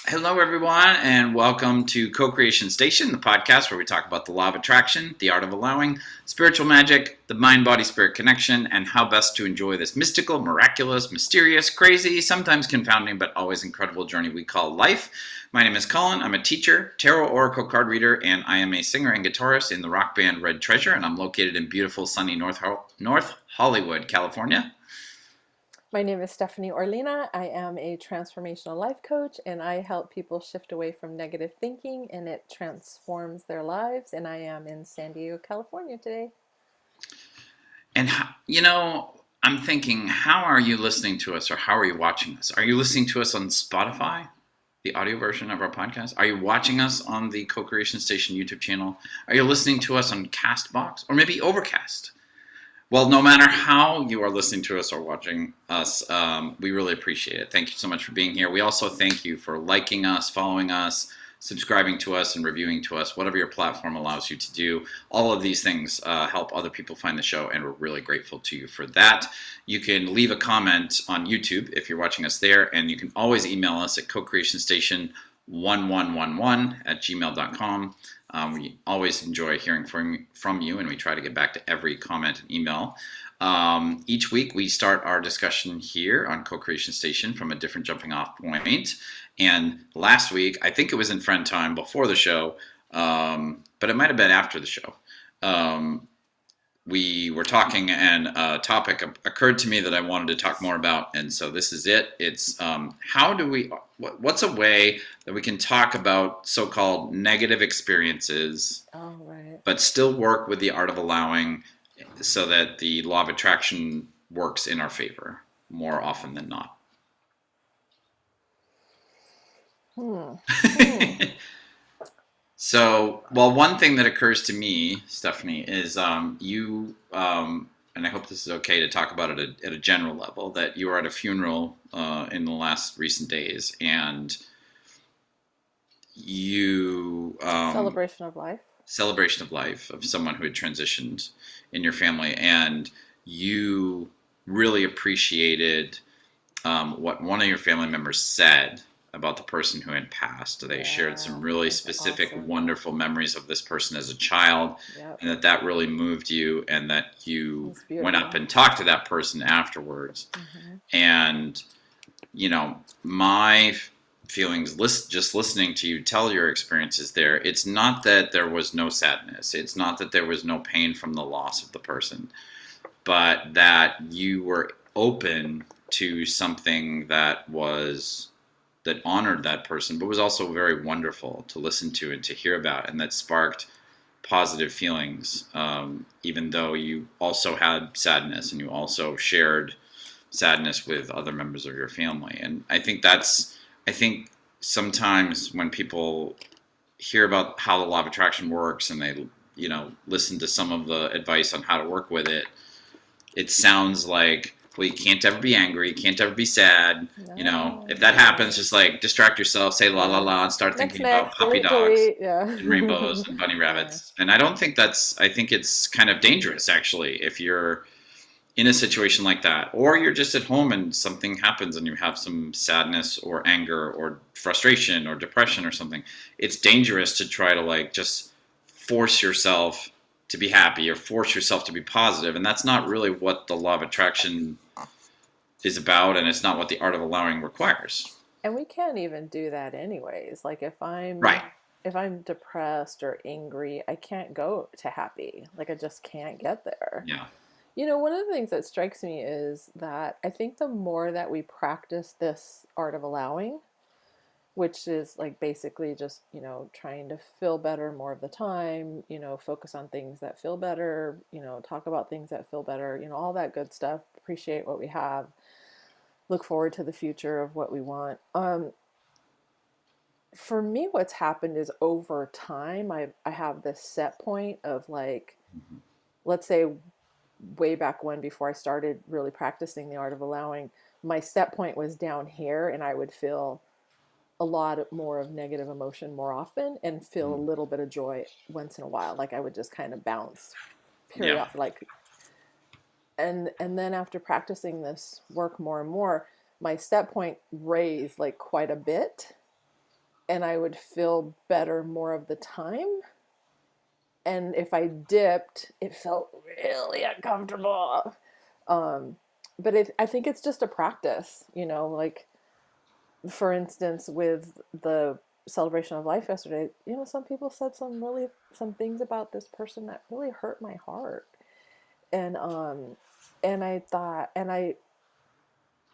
Hello, everyone, and welcome to Co-Creation Station, the podcast where we talk about the law of attraction, the art of allowing, spiritual magic, the mind-body-spirit connection, and how best to enjoy this mystical, miraculous, mysterious, crazy, sometimes confounding, but always incredible journey we call life. My name is Collin. I'm a teacher, tarot oracle card reader, and I am a singer and guitarist in the rock band Red Treasure, and I'm located in beautiful, sunny North Hollywood, California. My name is Stephanie Orlina. I am a transformational life coach and I help people shift away from negative thinking and it transforms their lives. And I am in San Diego, California today. And, I'm thinking, how are you listening to us or how are you watching us? Are you listening to us on Spotify, the audio version of our podcast? Are you watching us on the Co-Creation Station YouTube channel? Are you listening to us on Castbox or maybe Overcast? Well, no matter how you are listening to us or watching us, we really appreciate it. Thank you so much for being here. We also thank you for liking us, following us, subscribing to us, and reviewing to us, whatever your platform allows you to do. All of these things help other people find the show, and we're really grateful to you for that. You can leave a comment on YouTube if you're watching us there, and you can always email us at cocreationstation1111@gmail.com. We always enjoy hearing from you, and we try to get back to every comment and email. Each week, we start our discussion here on Co-Creation Station from a different jumping off point. And last week, I think it was in friend time before the show, but it might have been after the show. We were talking, and a topic occurred to me that I wanted to talk more about, and so this is it. It's what's a way that we can talk about so-called negative experiences, right, but still work with the art of allowing so that the law of attraction works in our favor more often than not. So, well, one thing that occurs to me, Stephanie, is you, and I hope this is okay to talk about it at a general level, that you were at a funeral in the last recent days, and you... Celebration of life of someone who had transitioned in your family, and you really appreciated what one of your family members said about the person who had passed. They shared some really specific, awesome, wonderful memories of this person as a child, and that really moved you, and that you went up and talked to that person afterwards. And, my feelings, just listening to you tell your experiences there, it's not that there was no sadness, it's not that there was no pain from the loss of the person, but that you were open to something that honored that person, but was also very wonderful to listen to and to hear about, and that sparked positive feelings, even though you also had sadness and you also shared sadness with other members of your family. And I think sometimes when people hear about how the law of attraction works and they, listen to some of the advice on how to work with it, it sounds like, well, you can't ever be angry, you can't ever be sad. If that happens, just like distract yourself, say la la la, and start thinking about puppy dogs and rainbows and bunny rabbits. And I don't think I think it's kind of dangerous, actually, if you're in a situation like that, or you're just at home and something happens and you have some sadness or anger or frustration or depression or something. It's dangerous to try to just force yourself to be happy or force yourself to be positive, and that's not really what the law of attraction is about, and it's not what the art of allowing requires. And we can't even do that anyways. Like if I'm depressed or angry, I can't go to happy. Like I just can't get there. Yeah. One of the things that strikes me is that I think the more that we practice this art of allowing, which is like basically just, trying to feel better more of the time, focus on things that feel better, talk about things that feel better, all that good stuff, appreciate what we have, look forward to the future of what we want. For me, what's happened is over time, I have this set point of let's say way back when, before I started really practicing the art of allowing, my set point was down here and I would feel a lot more of negative emotion more often and feel a little bit of joy once in a while. Like I would just kind of bounce and then after practicing this work more and more, my set point raised quite a bit. and I would feel better more of the time. And if I dipped, it felt really uncomfortable. Um, but I think it's just a practice, like for instance, with the celebration of life yesterday, some people said some things about this person that really hurt my heart. And I thought, and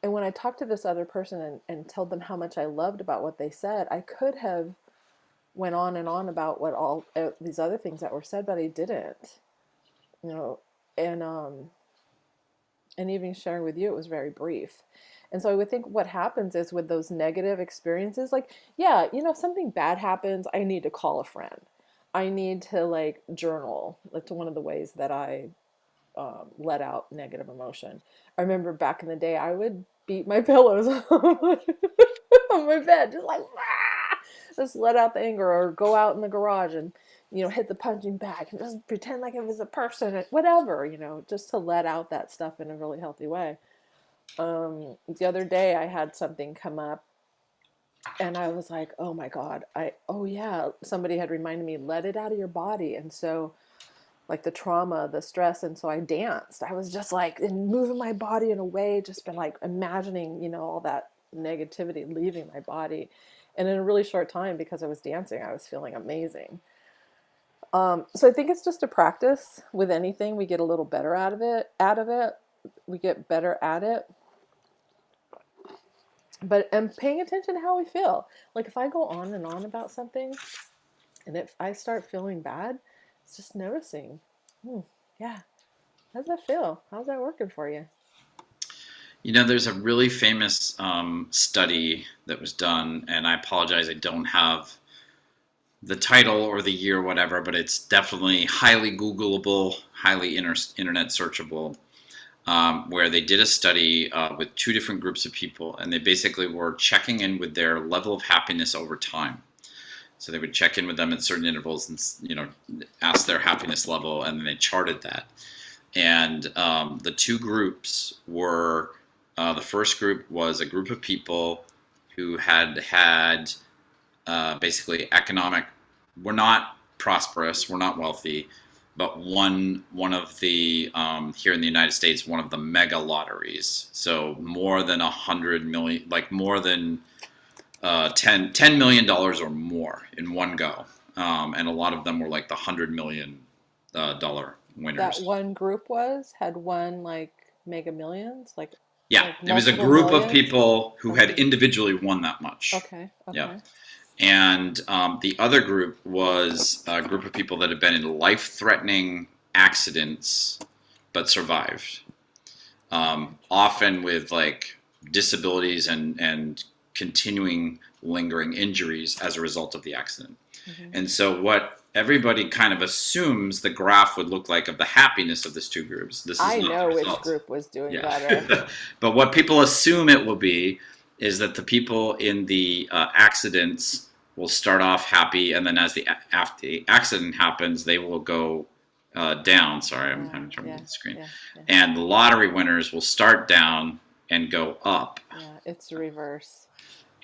when I talked to this other person and told them how much I loved about what they said, I could have went on and on about what all these other things that were said, but I didn't, you know, and even sharing with you, it was very brief. And so I would think what happens is with those negative experiences, like, yeah, something bad happens, I need to call a friend. I need to like journal. That's one of the ways that I let out negative emotion. I remember back in the day, I would beat my pillows on my bed, just like, ah! Just let out the anger, or go out in the garage and, hit the punching bag and just pretend like it was a person, whatever, just to let out that stuff in a really healthy way. The other day, I had something come up, and I was like, oh my God, oh yeah, somebody had reminded me, let it out of your body. And so, like the trauma, the stress. And so I danced. I was just like moving my body in a way, just been like imagining, all that negativity leaving my body. And in a really short time, because I was dancing, I was feeling amazing. So I think it's just a practice with anything. We get a little better out of it. We get better at it. But and paying attention to how we feel. Like if I go on and on about something, and if I start feeling bad, it's just noticing. Yeah, how's that feel? How's that working for you? There's a really famous study that was done, and I apologize, I don't have the title or the year, or whatever, but it's definitely highly Googleable, highly internet searchable, where they did a study with two different groups of people, and they basically were checking in with their level of happiness over time. So they would check in with them at certain intervals and, ask their happiness level, and then they charted that. And the two groups were, the first group was a group of people who had basically we're not prosperous, we're not wealthy, but one of the, here in the United States, one of the mega lotteries. So more than 100 million, like more than $10 million or more in one go. And a lot of them were like the $100 million That winners. one group had won like Mega Millions, Yeah, like it was a multiple group of millions. people who had Okay. individually won that much. Okay. Yeah. Okay. And the other group was a group of people that had been in life-threatening accidents but survived. Often with like disabilities and continuing lingering injuries as a result of the accident. Mm-hmm. And so what everybody kind of assumes the graph would look like of the happiness of these two groups. This is I not know the which result. group was doing Yeah. better. But what people assume it will be is that the people in the accidents will start off happy, and then after the accident happens, they will go down. Sorry, I'm having trouble with the screen. Yeah. And the lottery winners will start down and go up. Yeah, it's the reverse.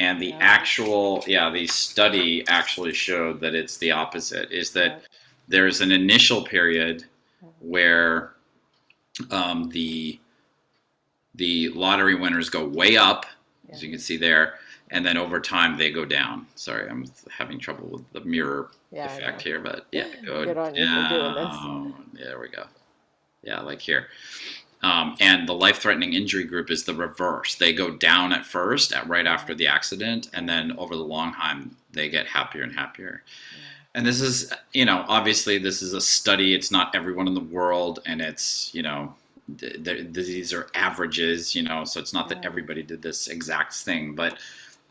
And the the study actually showed that it's the opposite, is that there's an initial period where the lottery winners go way up, as you can see there, and then over time they go down. Sorry, I'm having trouble with the mirror effect here, but yeah, go Good on you for doing this. Yeah, there we go. Yeah, like here. And the life-threatening injury group is the reverse. They go down at first, right after the accident, and then over the long time, they get happier and happier. Yeah. And this is, obviously this is a study. It's not everyone in the world, and it's, these are averages, so it's not that everybody did this exact thing, but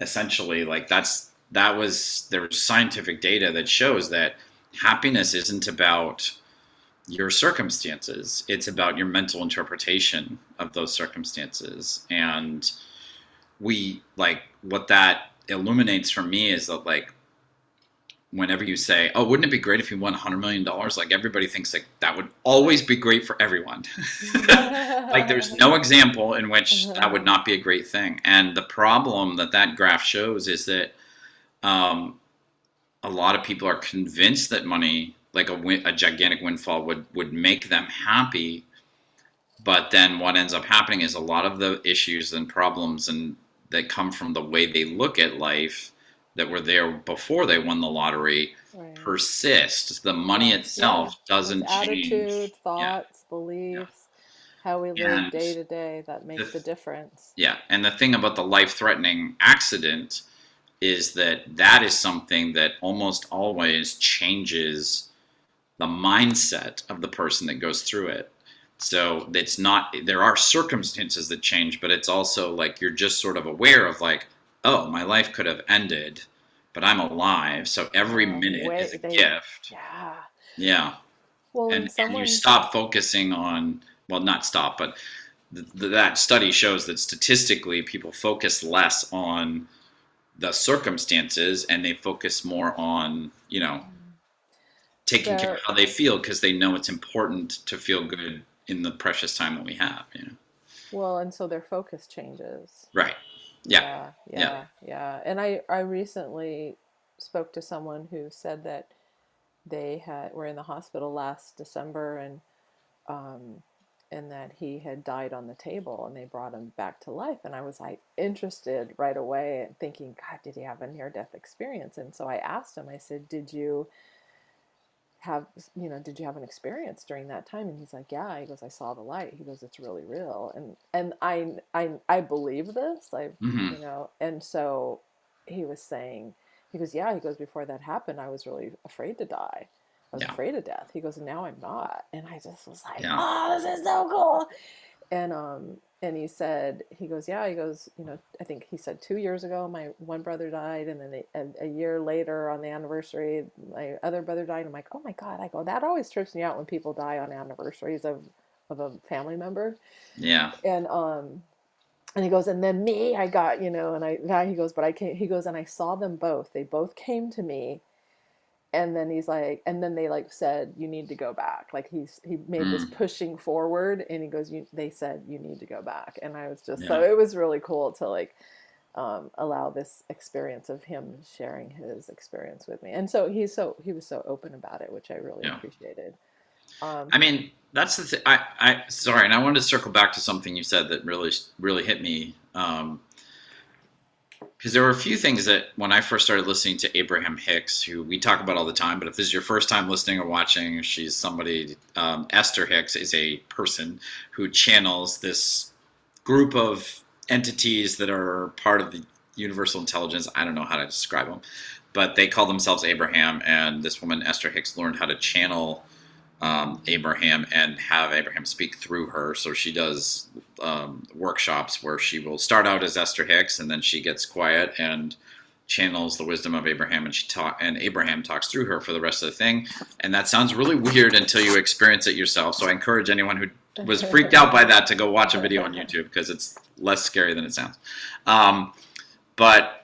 essentially, like there's scientific data that shows that happiness isn't about your circumstances. It's about your mental interpretation of those circumstances. And what that illuminates for me is that, like, whenever you say, oh, wouldn't it be great if you won $100 million? Like, everybody thinks like that would always be great for everyone. Like, there's no example in which that would not be a great thing. And the problem that graph shows is that Um, a lot of people are convinced that money, like a gigantic windfall, would make them happy. But then what ends up happening is a lot of the issues and problems and that come from the way they look at life that were there before they won the lottery Right. persist. The money Yes, yeah. itself It's doesn't change. attitude, Yeah, thoughts, yeah. beliefs, how we live And day to day that the make the difference. yeah, and the thing about the life-threatening accident is that that is something that almost always changes the mindset of the person that goes through it. So it's not, there are circumstances that change, but it's also like you're just sort of aware of like, oh, my life could have ended, but I'm alive. So every minute is a Wait, gift. yeah. Yeah. Well, and And you someone, stop focusing on, well, not stop, but that study shows that statistically people focus less on the circumstances and they focus more on, taking care of there, how they feel because they know it's important to feel good in the precious time that we have. well, and so their focus changes. Right. Yeah. Yeah, Yeah. yeah, yeah. And I recently spoke to someone who said that they had were in the hospital last December um and that he had died on the table and they brought him back to life, and I was like interested right away and thinking, God, did he have a near death experience? And so I asked him, I said, have did you have an experience during that time? And he's like, yeah. He goes, I saw the light. He goes, it's really real. And I believe this. I Hmm. and so he was saying, he goes, yeah. He goes, before that happened, I was really afraid to die. I was Yeah. afraid of death. He goes, and now I'm not. And I just was like, Yeah. oh, this is so cool. And he said, he goes, yeah. He goes, I think he said 2 years ago my one brother died, and then a year later on the anniversary my other brother died. I'm like, oh my God. I go, that always trips me out when people die on anniversaries of a family member. Yeah. And he goes, and then me, I got, and he goes, but I can't, he goes, and I saw them both. They both came to me, and then he's like, and then they like said, you need to go back. Like he made this Mm. pushing forward, and he goes, they said you need to go back. And I was just, so Yeah. it was really cool to like allow this experience of him sharing his experience with me. And so he was so open about it, which I really Yeah. appreciated. um I mean, that's the thing. I sorry, and I wanted to circle back to something you said that really, really hit me. Because there were a few things that when I first started listening to Abraham Hicks, who we talk about all the time, but if this is your first time listening or watching, she's somebody. Esther Hicks is a person who channels this group of entities that are part of the universal intelligence. I don't know how to describe them, but they call themselves Abraham. And this woman, Esther Hicks, learned how to channel Abraham and have Abraham speak through her. So she does workshops where she will start out as Esther Hicks, and then she gets quiet and channels the wisdom of Abraham, and Abraham talks through her for the rest of the thing. And that sounds really weird until you experience it yourself. So I encourage anyone who was freaked out by that to go watch a video on YouTube because it's less scary than it sounds. But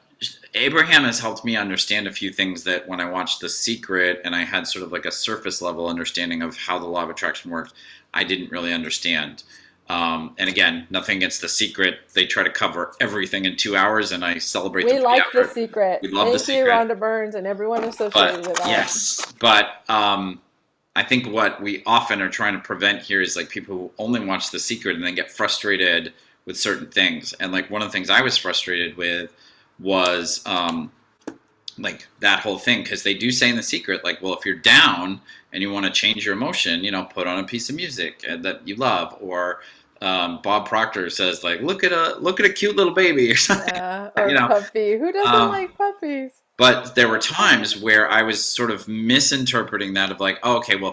Abraham has helped me understand a few things that when I watched The Secret and I had sort of like a surface level understanding of how the law of attraction worked, I didn't really understand. And again, nothing against The Secret. They try to cover everything in 2 hours, and I celebrate we them for the like The effort. Secret. We love The Thank you, Secret. Rhonda Burns and everyone associated But with that. yes, but I think what we often are trying to prevent here is like people who only watch The Secret and then get frustrated with certain things. And like one of the things I was frustrated with was like that whole thing, because they do say in The Secret, like, well, if you're down and you want to change your emotion, put on a piece of music that you love, or Bob Proctor says like, look at a cute little baby or something, Yeah, you or know. puppy. Who doesn't Um, like puppies? but there were times where I was sort of misinterpreting that of like, oh, okay, well,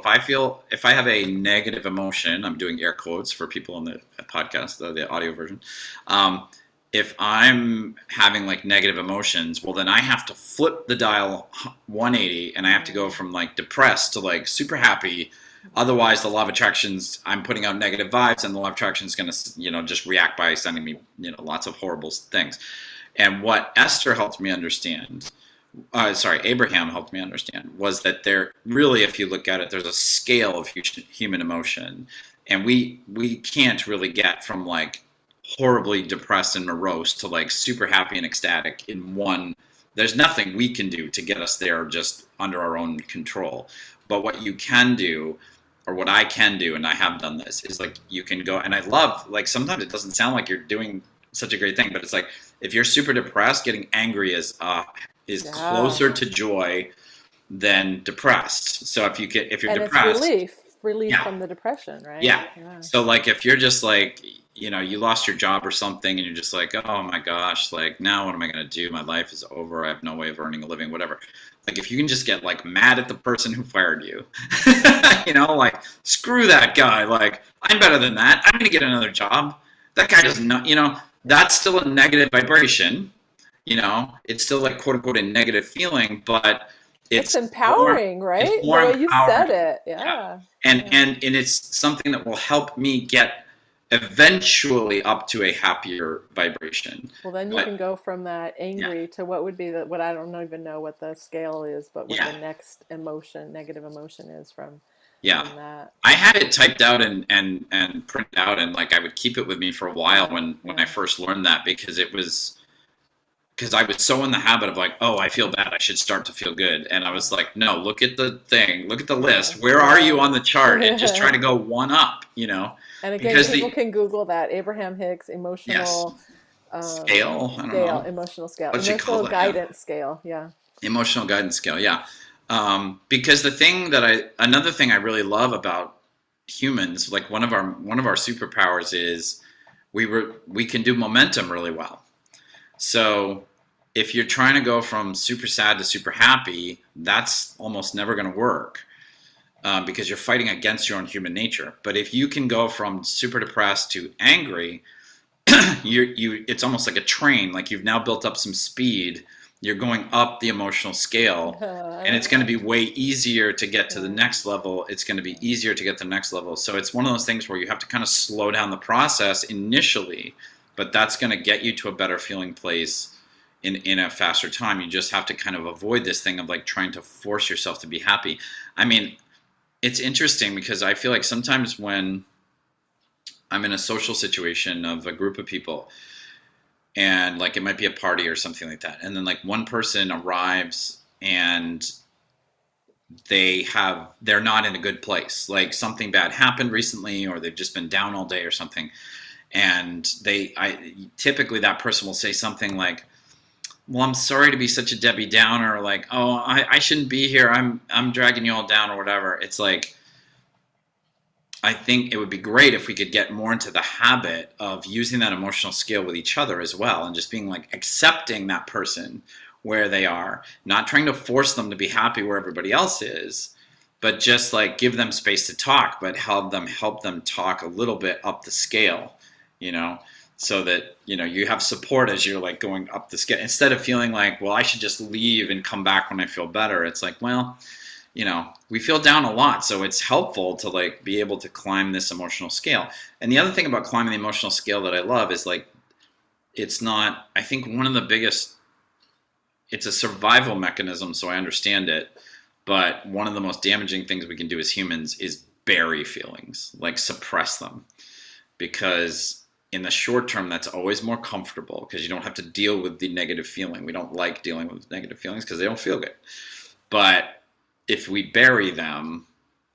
if I have a negative emotion, I'm doing air quotes for people on the podcast, the audio version. If I'm having like negative emotions, well, then I have to flip the dial 180 and I have to go from like depressed to like super happy. Otherwise, the law of attractions, I'm putting out negative vibes, and the law of attraction is going to, just react by sending me, lots of horrible things. And what Esther helped me understand, Abraham helped me understand, was that there really, if you look at it, there's a scale of human emotion, and we can't really get from like horribly depressed and morose to like super happy and ecstatic in one there's nothing we can do to get us there just under our own control. But what you can do, or what I can do, and I have done this, is like you can go, and I love, like sometimes it doesn't sound like you're doing such a great thing, but it's like if you're super depressed, getting angry is Yeah. closer to joy than depressed. So if you're And it's depressed, relief yeah, from the depression, right? yeah. Yeah. So like if you're just like, you lost your job or something and you're just like, oh my gosh, like now what am I going to do? My life is over. I have no way of earning a living, whatever. Like if you can just get like mad at the person who fired you, like screw that guy. Like I'm better than that. I'm going to get another job. That guy doesn't know, that's still a negative vibration. It's still like quote unquote a negative feeling, but It's it's more empowering, it's right? The more way you said empowering. it. Yeah. Yeah. And Yeah. and it's something that will help me get eventually up to a happier vibration. Well, then you But can go from that yeah, angry to what would be what I don't even know what the scale is, but what the yeah, next emotion, negative emotion is yeah. from that. I had it typed out and printed out, and like I would keep it with me for a while Yeah, when I yeah, first learned that, because I was so in the habit of like, oh, I feel bad, I should start to feel good. And I was yeah, like, no, look at the thing, look at the yeah, list. Where are you on the chart? And just yeah. try to go one up, And again, because people can Google that Abraham Hicks yes, emotional scale, I don't scale, know, emotional what you call it, yeah. guidance scale. Yeah. Emotional guidance scale, yeah. Because another thing I really love about humans, like one of our superpowers is we can do momentum really well. So if you're trying to go from super sad to super happy, that's almost never going to work, because you're fighting against your own human nature. But if you can go from super depressed to angry, it's almost like a train. Like you've now built up some speed. You're going up the emotional scale, I and it's like going to that. be way easier to get to the Yeah. next level. It's going to be easier to get to the next level. So it's one of those things where you have to kind of slow down the process initially, but that's going to get you to a better feeling place in a faster time. You just have to kind of avoid this thing of like trying to force yourself to be happy. I mean, it's interesting because I feel like sometimes when I'm in a social situation of a group of people, and like it might be a party or something like that, and then like one person arrives and they're not in a good place, like something bad happened recently or they've just been down all day or something, and I typically that person will say something like, well, I'm sorry to be such a Debbie Downer, or like, oh, I shouldn't be here, I'm dragging you all down or whatever. It's like, I think it would be great if we could get more into the habit of using that emotional scale with each other as well, and just being like accepting that person where they are, not trying to force them to be happy where everybody else is, but just like give them space to talk, but help them talk a little bit up the scale, you know, so that you have support as you're like going up the scale, instead of feeling like, well, I should just leave and come back when I feel better. It's like, well, we feel down a lot, so it's helpful to like be able to climb this emotional scale. And the other thing about climbing the emotional scale that I love is like, it's not, I think one of the biggest, it's a survival mechanism, so I understand it, but one of the most damaging things we can do as humans is bury feelings, like suppress them, because in the short term that's always more comfortable because you don't have to deal with the negative feeling. We don't like dealing with negative feelings because they don't feel good. But if we bury them,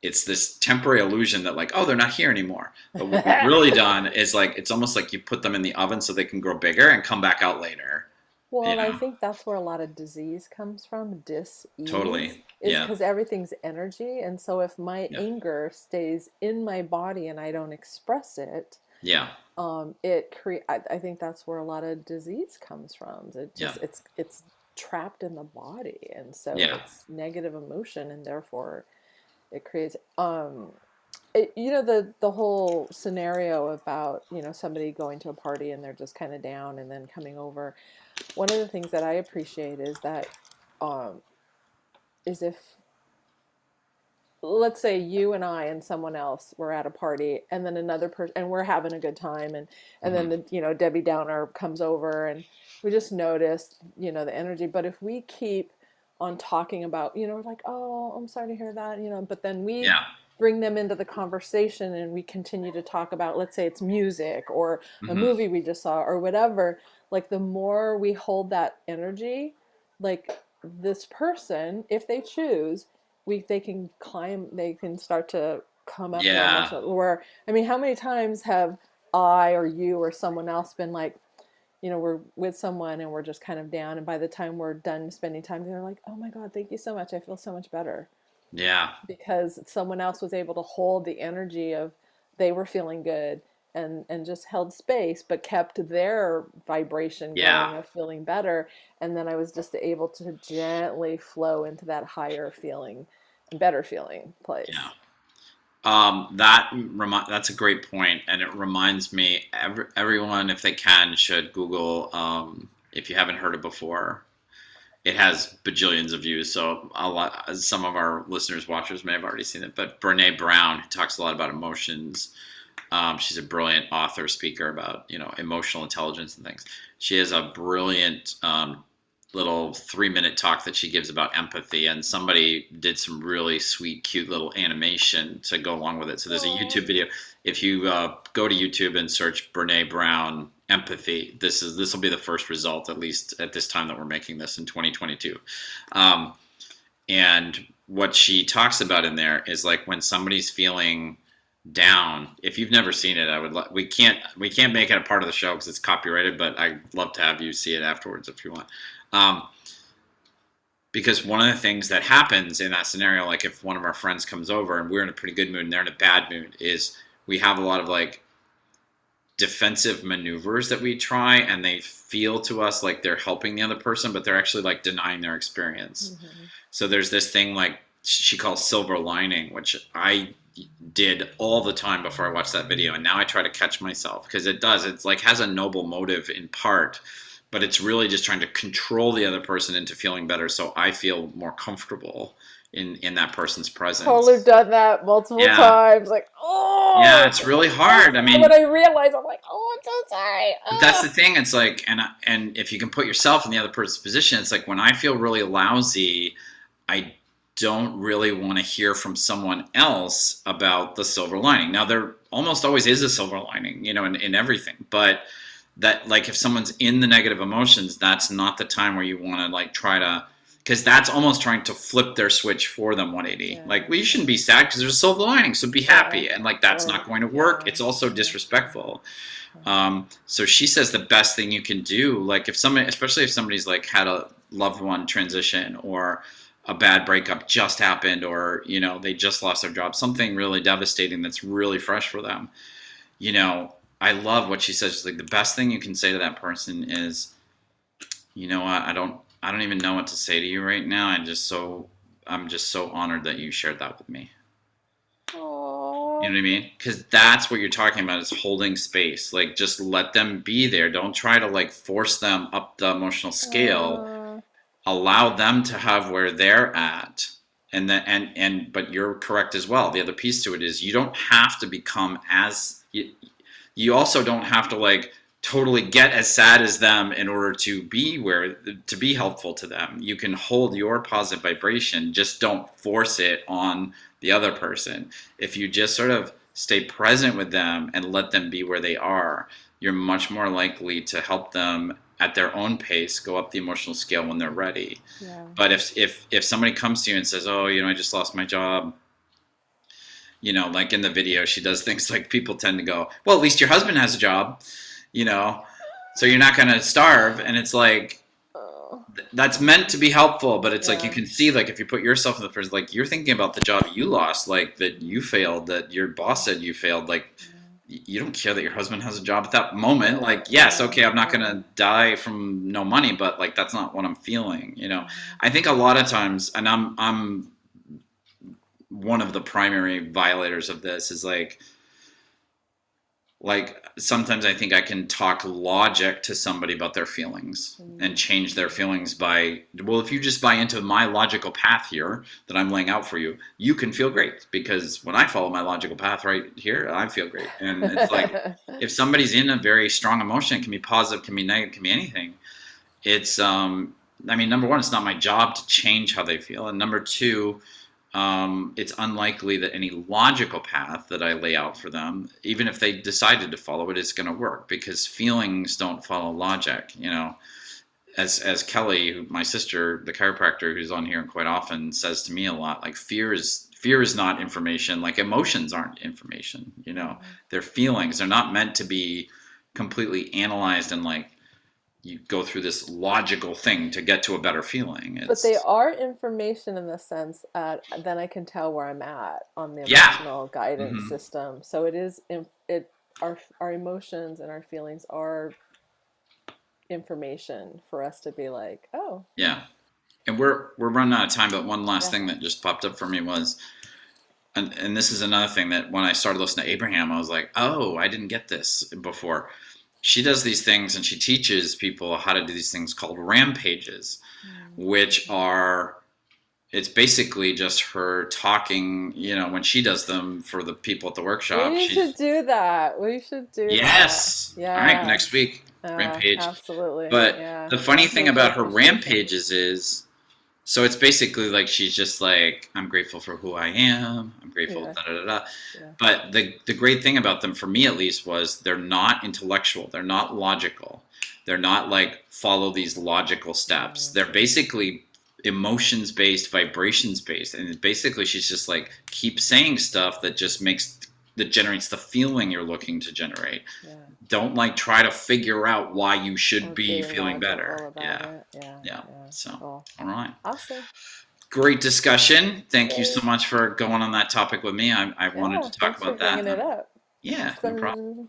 it's this temporary illusion that like, oh, they're not here anymore. But what we've really done is like, it's almost like you put them in the oven so they can grow bigger and come back out later. Well, You and I know, think that's where a lot of disease comes from, dis-ease, totally. is Yeah. because everything's energy. And so if my Yeah. anger stays in my body and I don't express it, Yeah. I think that's where a lot of disease comes from. Yeah. It's trapped in the body, and so Yeah. it's negative emotion, and therefore it creates the whole scenario about somebody going to a party and they're just kind of down and then coming over. One of the things that I appreciate is that um is if, let's say, you and I and someone else were at a party, and then another person, and we're having a good time, and then Hmm. the Debbie Downer comes over, and we just notice the energy. But if we keep on talking about, like, oh, I'm sorry to hear that, but then we Yeah. bring them into the conversation and we continue to talk about, let's say it's music or a Hmm. movie we just saw or whatever, like the more we hold that energy, like this person, if they choose, they can climb, they can start to come up their Yeah. emotional. Or I mean, how many times have I or you or someone else been like, we're with someone and we're just kind of down, and by the time we're done spending time, they're like, "Oh my God, thank you so much. I feel so much better." Yeah. Because someone else was able to hold the energy of they were feeling good, and just held space but kept their vibration Yeah. going of feeling better, and then I was just able to gently flow into that higher feeling, better feeling Yeah. place. That's a great point, and it reminds me everyone, if they can, should Google, if you haven't heard it before. It has bajillions of views, so some of our listeners, watchers may have already seen it. But Brene Brown talks a lot about emotions. She's a brilliant author, speaker about emotional intelligence and things. She has a brilliant little 3-minute talk that she gives about empathy, and somebody did some really sweet, cute little animation to go along with it. So there's a Oh, YouTube video. If you go to YouTube and search Brene Brown empathy, this will be the first result, at least at this time that we're making this in 2022. And what she talks about in there is like when somebody's feeling down. If you've never seen it, we can't make it a part of the show because it's copyrighted, but I'd love to have you see it afterwards if you want. Because one of the things that happens in that scenario, like if one of our friends comes over and we're in a pretty good mood and they're in a bad mood, is we have a lot of like defensive maneuvers that we try, and they feel to us like they're helping the other person, but they're actually like denying their experience. mm-hmm. So there's this thing like she calls silver lining, which I did all the time before I watched that video, and now I try to catch myself because it's like has a noble motive in part, but it's really just trying to control the other person into feeling better so I feel more comfortable in that person's presence. Totally done that multiple times. Like, oh, yeah, it's really hard. I mean, when I realize, I'm like, oh, I'm so sorry. But that's the thing. It's like, and if you can put yourself in the other person's position, it's like when I feel really lousy, I don't really want to hear from someone else about the silver lining. Now, there almost always is a silver lining, in everything. But that, like, if someone's in the negative emotions, that's not the time where you want to, like, try to, because that's almost trying to flip their switch for them 180. Yeah. Like, well, you shouldn't be sad because there's a silver lining, so be happy. And, like, that's not going to work. It's also disrespectful. So she says the best thing you can do, like especially if somebody's like had a loved one transition or a bad breakup just happened, or they just lost their job, something really devastating that's really fresh for them. I love what she says. She's like, the best thing you can say to that person is, I don't even know what to say to you right now. I'm just so honored that you shared that with me. Aww. You know what I mean? Because that's what you're talking about, is holding space. Like, just let them be there. Don't try to like force them up the emotional scale. Allow them to have where they're at. And then, but you're correct as well. The other piece to it is you don't have to become you also don't have to like totally get as sad as them in order to be helpful to them. You can hold your positive vibration, just don't force it on the other person. If you just sort of stay present with them and let them be where they are, you're much more likely to help them at their own pace go up the emotional scale when they're ready. Yeah. But if somebody comes to you and says, oh, I just lost my job, like in the video, she does things like, people tend to go, well, at least your husband has a job, so you're not going to starve. And it's like, that's meant to be helpful, but it's like you can see, like, if you put yourself in the person, like, you're thinking about the job you lost, like that you failed, that your boss said you failed, like you don't care that your husband has a job at that moment. Like, yes, okay, I'm not gonna die from no money, but like that's not what I'm feeling. I think a lot of times, and I'm one of the primary violators of this, is like sometimes I think I can talk logic to somebody about their feelings and change their feelings by, well, if you just buy into my logical path here that I'm laying out for you, you can feel great, because when I follow my logical path right here, I feel great. And it's like, if somebody's in a very strong emotion, it can be positive, can be negative, can be anything. It's, number one, it's not my job to change how they feel. And number two, it's unlikely that any logical path that I lay out for them, even if they decided to follow it, is going to work, because feelings don't follow logic. as Kelly, my sister, the chiropractor who's on here quite often, says to me a lot, like fear is not information. Like emotions aren't information. You know, they're feelings. They're not meant to be completely analyzed and like you go through this logical thing to get to a better feeling. But they It's are information in the sense that then I can tell where I'm at on the yeah. emotional guidance Hmm. system. So it is it our emotions and our feelings are information for us to be like, oh, Yeah. And we're running out of time, but one last yeah, thing that just popped up for me was, and this is another thing that when I started listening to Abraham, I was like, oh, I didn't get this before. She does these things and she teaches people how to do these things called rampages, which are, it's basically just her talking, you know, when she does them for the people at the we workshop. need to She's, do that. We should do that. yes. All right, next Yes. week, rampage. Absolutely. But Yeah. the funny thing Rampage of about her appreciation. rampages is, so it's basically like she's just like, I'm grateful for who I am. I'm grateful, Yeah. da da da da. Yeah. But the great thing about them, for me at least, was they're not intellectual. They're not logical. They're not like follow these logical steps. They're basically emotions based, vibrations based, and basically she's just like keep saying stuff that just that generates the feeling you're looking to generate. Yeah. Don't like try to figure out why you should Or be being feeling better. logical about Yeah. it. Yeah. Yeah. Yeah. So, Cool. all right. Awesome. Great discussion. Thank you so Yay. much for going on that topic with me. I wanted Yeah. to talk Thanks for about that. bringing it up. Yeah, no problem.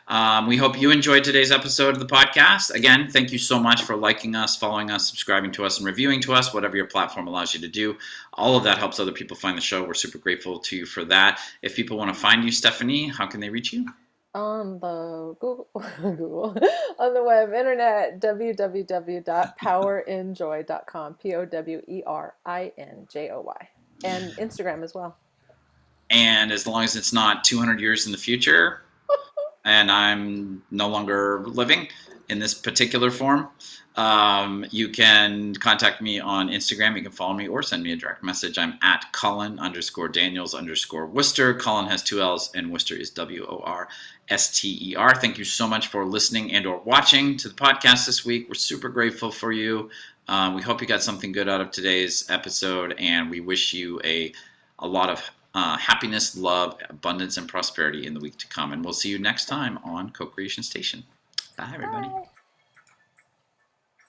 Awesome. We hope you enjoyed today's episode of the podcast. Again, thank you so much for liking us, following us, subscribing to us, and reviewing to us, whatever your platform allows you to do. All of that helps other people find the show. We're super grateful to you for that. If people want to find you, Stephanie, how can they reach you? On the Google, Google on the web, internet, www.powerinjoy.com, POWERINJOY, and Instagram as well. And as long as it's not 200 years in the future and I'm no longer living in this particular form, you can contact me on Instagram. You can follow me or send me a direct message. I'm at Collin_Daniels_Worster. Collin has 2 L's and Worster is WORSTER. Thank you so much for listening and or watching to the podcast this week. We're super grateful for you. We hope you got something good out of today's episode, and we wish you a lot of happiness, love, abundance, and prosperity in the week to come. And we'll see you next time on Co-Creation Station. Bye, everybody. Bye.